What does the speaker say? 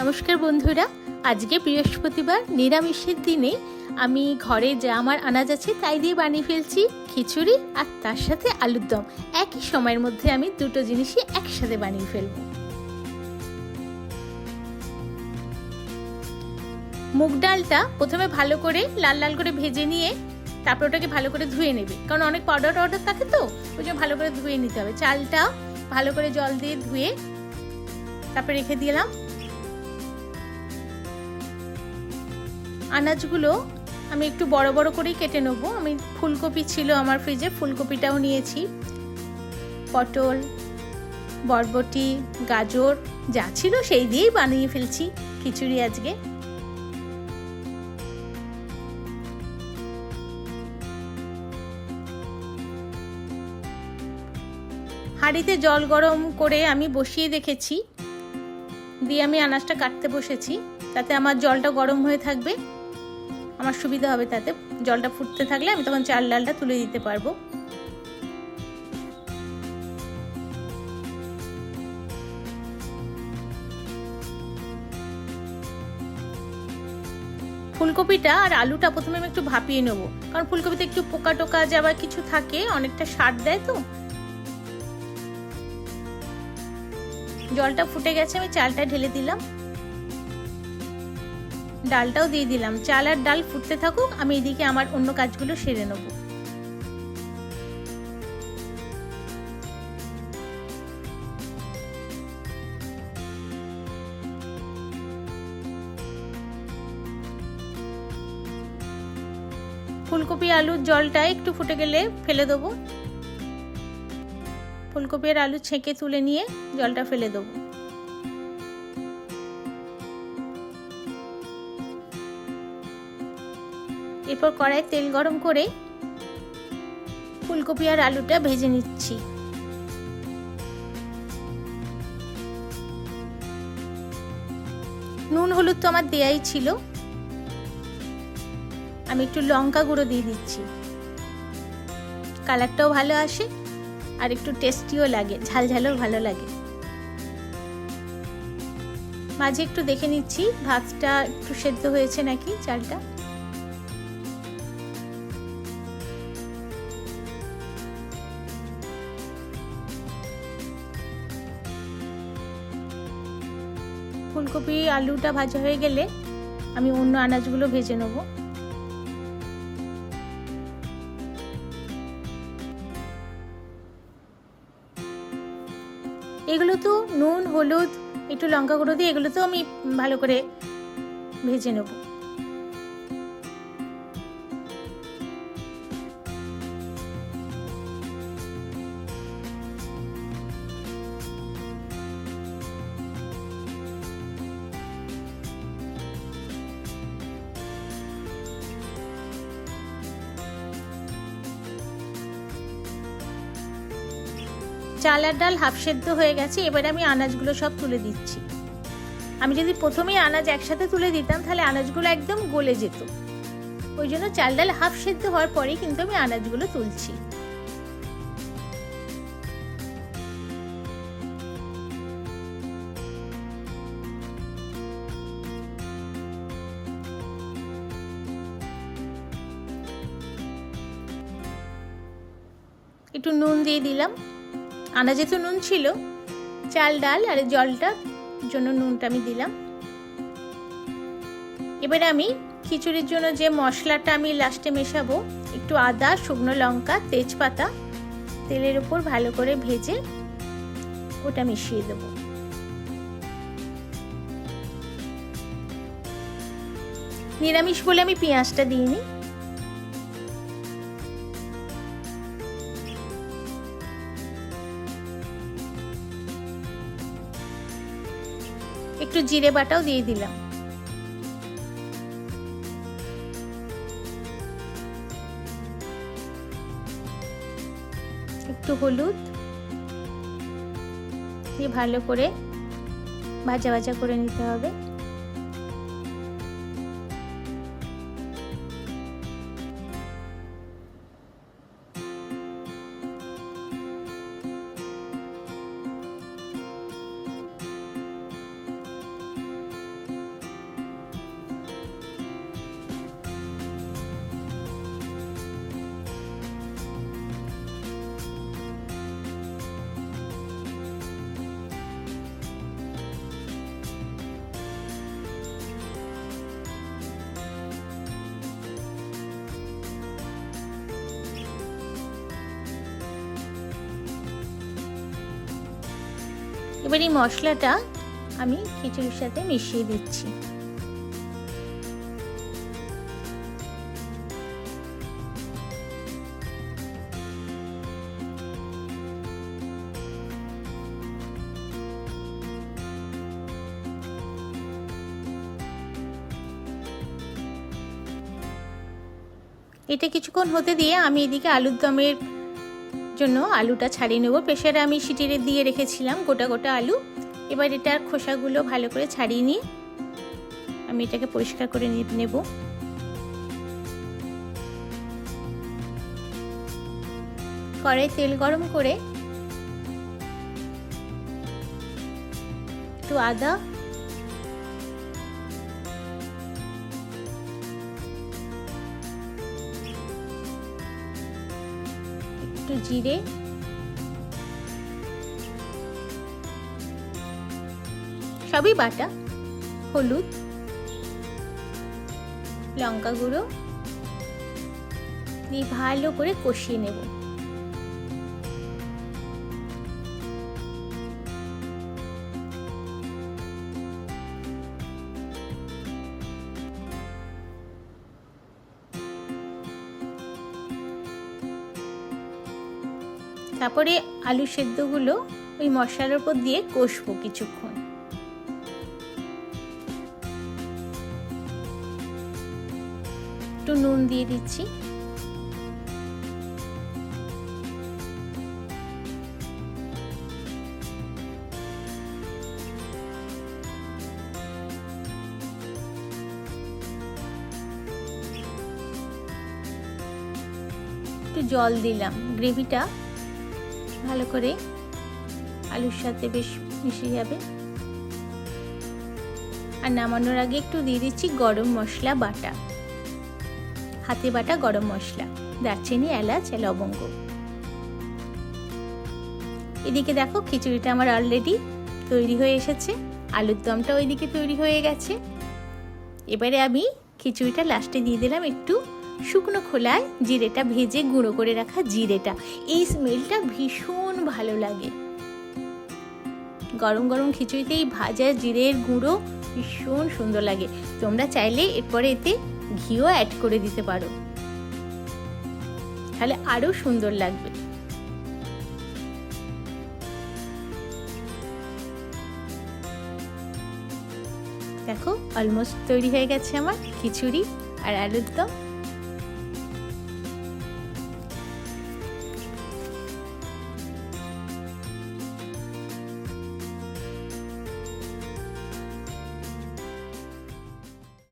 নমস্কার বন্ধুরা, আজকে বৃহস্পতিবার নিরামিষের দিনে আমি ঘরে যা আমার আনাজ আছে তাই দিয়ে বানিয়ে ফেলছি খিচুড়ি আর তার সাথে আলুর দম। একই সময়ের মধ্যে আমি দুটো জিনিসই একসাথে বানিয়ে ফেলবো। মুগ ডালটা প্রথমে ভালো করে লাল লাল করে ভেজে নিয়ে তারপর ওটাকে ভালো করে ধুয়ে নেবে, কারণ অনেক পাউডার থাকে তো, ওই জন্য ভালো করে ধুয়ে নিতে হবে। চালটা ভালো করে জল দিয়ে ধুয়ে তারপরে রেখে দিলাম। আনাজগুলো আমি একটু বড় বড় করেই কেটে নেব। আমি ফুলকপি ছিল আমার ফ্রিজে, ফুলকপিটাও নিয়েছি, পটল, বরবটি, গাজর যা ছিল সেই দিয়েই বানিয়ে ফেলছি খিচুড়ি আজকে। হাঁড়িতে জল গরম করে আমি বসিয়ে রেখেছি, দিয়ে আমি আনাজটা কাটতে বসেছি। তাতে আমার জলটা গরম হয়ে থাকবে, আমার সুবিধা হবে। তাতে জলটা ফুটতে থাকলে আমি তখন চাল ডালটা তুলে দিতে পারবো। ফুলকপিটা আর আলুটা প্রথমে আমি একটু ভাপিয়ে নেবো, কারণ ফুলকপিতে একটু পোকা টোকা যাবার কিছু থাকে, অনেকটা স্বাদ দেয় তো। জলটা ফুটে গেছে, আমি চালটা ঢেলে দিলাম, ডালটাও দিয়ে দিলাম। চাল আর ডাল ফুটতে থাকুক, আমি এদিকে আমার অন্য কাজগুলো সেরে নেব। ফুলকপি আলুর জলটা একটু ফুটে গেলে ফেলে দেবো। ফুলকপি আর আলু ছেঁকে তুলে নিয়ে জলটা ফেলে দেবো। এরপর কড়াই তেল গরম করে ফুলকপি আর আলুটা ভেজে নিচ্ছি। নুন হলুদ তো আমার দেয়াই ছিল, আমি একটু লঙ্কা গুঁড়ো দিয়ে দিচ্ছি, কালারটাও ভালো আসে আর একটু টেস্টিও লাগে, ঝাল ঝালও ভালো লাগে। মাঝে একটু দেখে নিচ্ছি ভাতটা একটু সেদ্ধ হয়েছে নাকি, চালটা। ফুলকপি আলুটা ভাজা হয়ে গেলে আমি অন্য আনাজগুলো ভেজে নেব। এগুলো তো নুন হলুদ একটু লঙ্কা গুঁড়ো দিয়ে এগুলো তো আমি ভালো করে ভেজে নেব। চাল আর ডাল হাফ সেদ্ধ হয়ে গেছে, এবারে আমি আনাজগুলো সব তুলে দিচ্ছি। আমি যদি প্রথমেই আনাজ একসাথে তুলে দিতাম তাহলে আনাজগুলো একদম গলে যেত, ওই জন্য চাল ডাল হাফ সেদ্ধ হওয়ার পরেই কিন্তু আমি আনাজগুলো তুলছি। একটু নুন দিয়ে দিলাম, আনাজে তো নুন ছিল, চাল ডাল আর জলটার জন্য নুনটা আমি দিলাম। এবারে আমি খিচুড়ির জন্য যে মশলাটা আমি লাস্টে মেশাবো, একটু আদা, শুকনো লঙ্কা, তেজপাতা তেলের উপর ভালো করে ভেজে ওটা মিশিয়ে দেবো। নিরামিষ বলে আমি পেঁয়াজটা দিইনি। একটু জিরে বাটাও দিয়ে দিলাম। একটু হলুদ দিয়ে ভালো করে ভাজা ভাজা করে নিতে হবে। এবার এই মশলাটা আমি খিচুড়ির সাথে মিশিয়ে দিচ্ছি। এটা কিছুক্ষণ হতে দিয়ে আমি এদিকে আলুর দমের জন্য আলুটা ছাড়িয়ে নেব। প্রেসারে আমি সিটিতে দিয়ে রেখেছিলাম গোটা গোটা আলু। এবার এটার খোসাগুলো ভালো করে ছাড়িয়ে নিয়ে আমি এটাকে পরিষ্কার করে নেব। কড়াই তেল গরম করে একটু আদা, একটু জিরে, সবই বাটা, হলুদ, লঙ্কা গুঁড়ো দিয়ে ভালো করে কষিয়ে নেব। তারপরে আলু সেদ্ধগুলো ওই মশলার উপর দিয়ে কষবো কিছুক্ষণ। একটু নুন দিয়ে দিচ্ছি। একটু জল দিলাম, গ্রেভিটা ভালো করে আলুর সাথে বেশ মিশে যাবে। আর নামানোর আগে একটু দিয়ে দিচ্ছি গরম মশলা বাটা, হাতে বাটা গরম মশলা, দারচিনি, এলাচ, লবঙ্গ। এদিকে দেখো খিচুড়িটা আমার অলরেডি তৈরি হয়ে এসেছে, আলুর দমটা ওইদিকে তৈরি হয়ে গেছে। এবারে আমি খিচুড়িটা লাস্টে দিয়ে দিলাম একটু শুকনো খোলায় জিরেটা ভেজে গুঁড়ো করে রাখা জিরেটা। এই স্মেলটা ভীষণ ভালো লাগে। গরম গরম খিচুড়িতে এই ভাজা জিরের গুঁড়ো ভীষণ সুন্দর লাগে। তোমরা চাইলে এরপরে এতে ঘিও অ্যাড করে দিতে পারো, তাহলে আরো সুন্দর লাগবে। দেখো অলমোস্ট তৈরি হয়ে গেছে আমার খিচুড়ি আর আলুর দম।